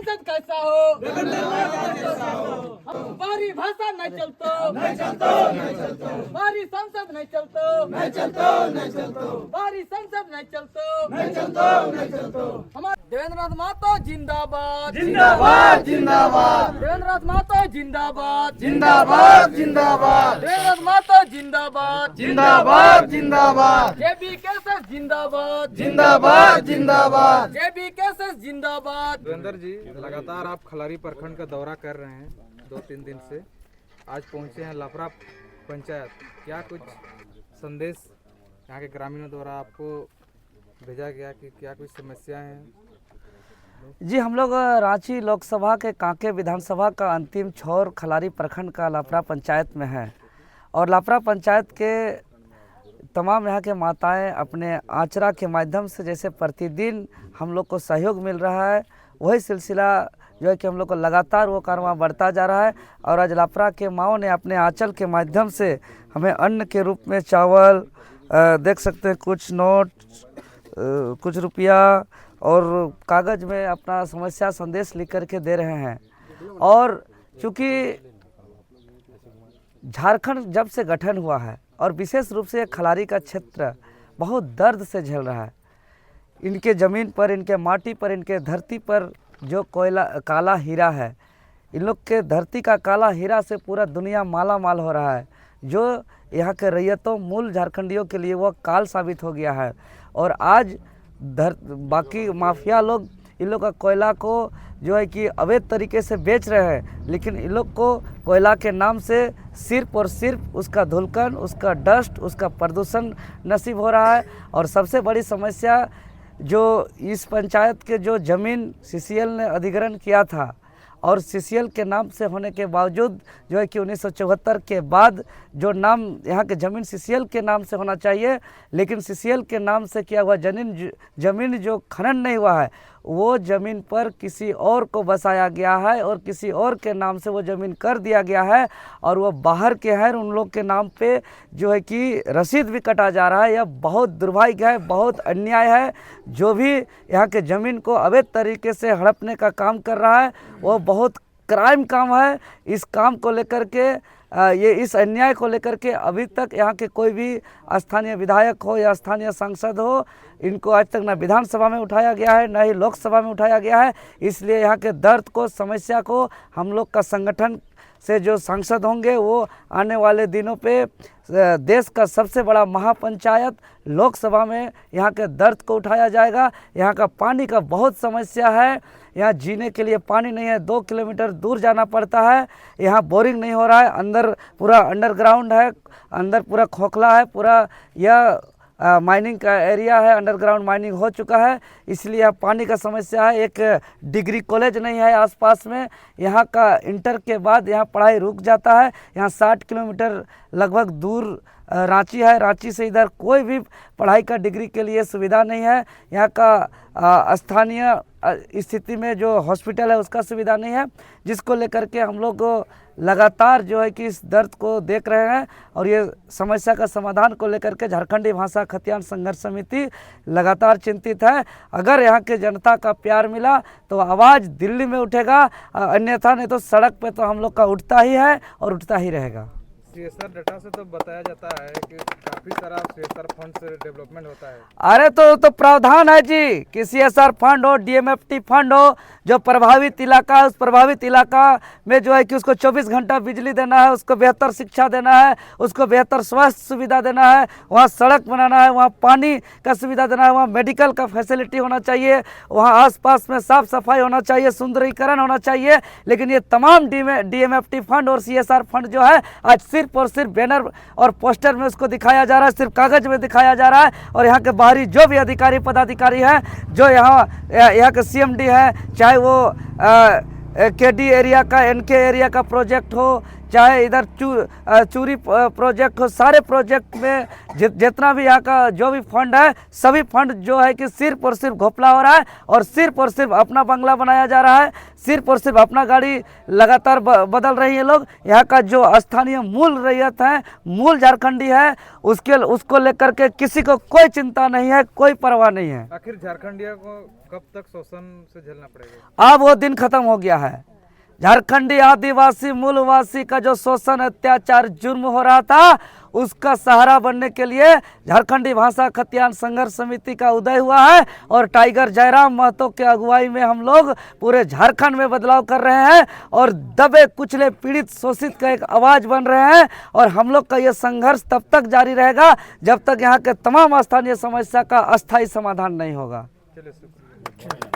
संसद कैसा हो, बारी भाषा नहीं चलतो, बारी संसद नहीं चलतो, बारी संसद नहीं चलतो। हमारे देवेंद्रनाथ महतो जिंदाबाद, जिंदाबाद जिंदाबाद देवेंद्रनाथ महतो जिंदाबाद, जिंदाबाद जिंदाबाद देवेंद्रनाथ महतो जिंदाबाद, जिंदाबाद जिंदाबाद जेबी केसेस जिंदाबाद, जिंदाबाद जिंदाबाद जेबी केसेस जिंदाबाद। देवेंद्र जी, लगातार आप खलारी प्रखंड का दौरा कर रहे हैं 2-3 दिन से। आज पहुंचे हैं लापरा पंचायत। क्या कुछ संदेश यहाँ के ग्रामीणों द्वारा आपको भेजा गया कि क्या कुछ समस्याएं हैं? जी, हम लोग रांची लोकसभा के कांके विधानसभा का अंतिम छोर खलारी प्रखंड का लापरा पंचायत में है और लापरा पंचायत के तमाम यहाँ के माताएं अपने आचरा के माध्यम से जैसे प्रतिदिन हम लोग को सहयोग मिल रहा है, वही सिलसिला जो है कि हम लोग को लगातार वो कारवां बढ़ता जा रहा है। और आज लापरा के माओं ने अपने आंचल के माध्यम से हमें अन्न के रूप में चावल, देख सकते हैं कुछ नोट, कुछ रुपया और कागज़ में अपना समस्या संदेश लिख करके दे रहे हैं। और चूँकि झारखंड जब से गठन हुआ है और विशेष रूप से खलारी का क्षेत्र बहुत दर्द से झेल रहा है। इनके ज़मीन पर, इनके माटी पर, इनके धरती पर जो कोयला काला हीरा है, इन लोग के धरती का काला हीरा से पूरा दुनिया माला माल हो रहा है, जो यहाँ के रैयतों मूल झारखंडियों के लिए वह काल साबित हो गया है। और आज बाकी माफिया लोग इन लोग का कोयला को जो है कि अवैध तरीके से बेच रहे हैं, लेकिन इन लोग को कोयला के नाम से सिर्फ और सिर्फ उसका धुलकन, उसका डस्ट, उसका प्रदूषण नसीब हो रहा है। और सबसे बड़ी समस्या जो इस पंचायत के जो ज़मीन सीसीएल ने अधिग्रहण किया था और सीसीएल के नाम से होने के बावजूद जो है कि 1974 के बाद जो नाम यहाँ के ज़मीन सीसीएल के नाम से होना चाहिए, लेकिन सीसीएल के नाम से किया हुआ ज़मीन जो खनन नहीं हुआ है, वो ज़मीन पर किसी और को बसाया गया है और किसी और के नाम से वो ज़मीन कर दिया गया है। और वो बाहर के हैं, उन लोग के नाम पे जो है कि रसीद भी कटा जा रहा है। यह बहुत दुर्भाग्य है, बहुत अन्याय है। जो भी यहाँ के ज़मीन को अवैध तरीके से हड़पने का काम कर रहा है, वो बहुत क्राइम काम है। इस काम को लेकर के इस अन्याय को लेकर के अभी तक यहाँ के कोई भी स्थानीय विधायक हो या स्थानीय सांसद हो, इनको आज तक ना विधानसभा में उठाया गया है, ना ही लोकसभा में उठाया गया है। इसलिए यहाँ के दर्द को, समस्या को हम लोग का संगठन से जो सांसद होंगे वो आने वाले दिनों पे देश का सबसे बड़ा महापंचायत लोकसभा में यहाँ के दर्द को उठाया जाएगा। यहाँ का पानी का बहुत समस्या है, यहाँ जीने के लिए पानी नहीं है, 2 किलोमीटर दूर जाना पड़ता है। यहाँ बोरिंग नहीं हो रहा है, अंदर पूरा अंडरग्राउंड है, अंदर पूरा खोखला है, पूरा यह माइनिंग का एरिया है, अंडरग्राउंड माइनिंग हो चुका है, इसलिए यहाँ पानी का समस्या है। एक डिग्री कॉलेज नहीं है आसपास में, यहाँ का इंटर के बाद यहाँ पढ़ाई रुक जाता है। यहाँ 60 किलोमीटर लगभग दूर रांची है, रांची से इधर कोई भी पढ़ाई का डिग्री के लिए सुविधा नहीं है। यहाँ का स्थानीय स्थिति में जो हॉस्पिटल है उसका सुविधा नहीं है, जिसको लेकर के हम लोग लगातार जो है कि इस दर्द को देख रहे हैं। और ये समस्या का समाधान को लेकर के झारखंडी भाषा खतियान संघर्ष समिति लगातार चिंतित है। अगर यहाँ के जनता का प्यार मिला तो आवाज़ दिल्ली में उठेगा, अन्यथा नहीं तो सड़क पे तो हम लोग का उठता ही है और उठता ही रहेगा। सीएसआर डाटा से तो बताया जाता है कि काफी सारा सीएसआर फंड से डेवलपमेंट होता है। अरे तो प्रावधान है जी कि सीएसआर फंड हो, डीएमएफटी फंड हो, जो प्रभावित इलाका है उस प्रभावित इलाका में जो है कि उसको 24 घंटा बिजली देना है, उसको बेहतर शिक्षा देना है, उसको बेहतर स्वास्थ्य सुविधा देना है, वहाँ सड़क बनाना है, वहाँ पानी का सुविधा देना है, वहाँ मेडिकल का फैसिलिटी होना चाहिए, वहाँ आसपास में साफ सफाई होना चाहिए, सुंदरीकरण होना चाहिए। लेकिन ये तमाम डीएमएफटी फंड और सीएसआर फंड जो है आज सिर्फ और सिर्फ बैनर और पोस्टर में उसको दिखाया जा रहा है, सिर्फ कागज में दिखाया जा रहा है। और यहाँ के बाहरी जो भी अधिकारी पदाधिकारी हैं, जो यहाँ के सीएमडी है, चाहे वो केडी एरिया का, एनके एरिया का प्रोजेक्ट हो, चाहे इधर चूरी प्रोजेक्ट हो, सारे प्रोजेक्ट में जितना भी यहाँ का जो भी फंड है, सभी फंड जो है कि सिर्फ और सिर्फ घोपला हो रहा है और सिर्फ और सिर्फ अपना बंगला बनाया जा रहा है, सिर्फ और सिर्फ अपना गाड़ी लगातार बदल रही है लोग। यहाँ का जो स्थानीय मूल रैयत है, मूल झारखंडी है, उसको लेकर के किसी को कोई चिंता नहीं है, कोई परवाह नहीं है। आखिर झारखंडियों को कब तक शोषण से झेलना पड़ेगा? अब वो दिन खत्म हो गया है। झारखंडी आदिवासी मूलवासी का जो शोषण, अत्याचार, जुर्म हो रहा था, उसका सहारा बनने के लिए झारखंडी भाषा खतियान संघर्ष समिति का उदय हुआ है और टाइगर जयराम महतो के अगुवाई में हम लोग पूरे झारखंड में बदलाव कर रहे हैं और दबे कुचले पीड़ित शोषित का एक आवाज़ बन रहे हैं। और हम लोग का ये संघर्ष तब तक जारी रहेगा जब तक यहाँ के तमाम स्थानीय समस्या का अस्थायी समाधान नहीं होगा। चलिए, शुक्रिया।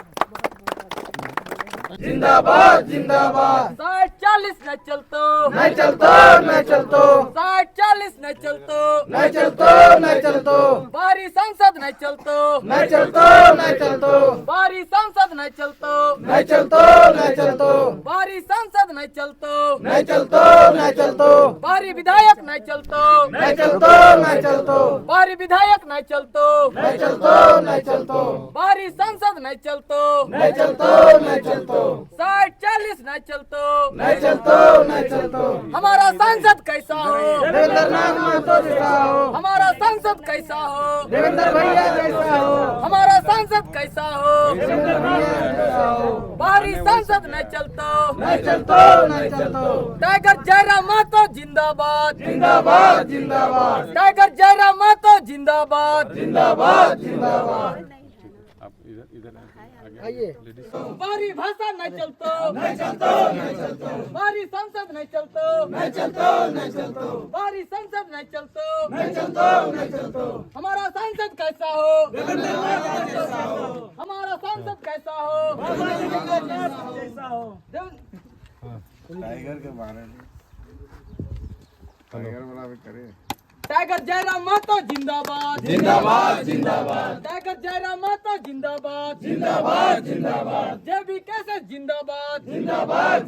जिंदाबाद जिंदाबाद 60-40 न चलतो, नहीं चलतो नहीं चलतो 60-40 न चलतो, नहीं चलतो नहीं चलतो बाहरी सांसद न चलतो, नहीं चलतो नहीं चलतो बाहरी सांसद न चलतो, नहीं चलतो नहीं चलतो बाहरी सांसद न चलतो, नहीं चलतो नहीं चलतो बाहरी विधायक न चलतो, नहीं चलतो नहीं चलतो बाहरी विधायक न चलतो, नहीं चलतो नहीं चलतो बाहरी सांसद न चलतो, नहीं चलतो नहीं चलतो 60-40 न चलतो, नहीं चलतो नहीं चलतो हमारा सांसद कैसा हो, देवेंद्र नाथ महतो जैसा हो, हमारा सांसद कैसा हो, देवेंद्र भैया जैसा हो, हमारा सांसद कैसा हो, देवेंद्र भैया जैसा हो, बाहरी सांसद न चलतो, नहीं चलतो नहीं चलतो टाइगर जयराम महतो जिंदाबाद, जिंदाबाद जिंदाबाद टाइगर जयराम महतो जिंदाबाद, जिंदाबाद जिंदाबाद बाहरी भाषा न चलतो, नहीं चलतो नहीं चलतो बाहरी संसद न चलतो, नहीं चलतो नहीं चलतो बाहरी संसद न चलतो, नहीं चलतो नहीं चलतो हमारा सांसद कैसा हो, हमारा सांसद कैसा हो, टाइगर जयराम महतो जिंदाबाद, जिंदाबाद जिंदाबाद टाइगर जयराम महतो जिंदाबाद, जिंदाबाद जिंदाबाद जेबी कैसे जिंदाबाद, जिंदाबाद जिंदाबाद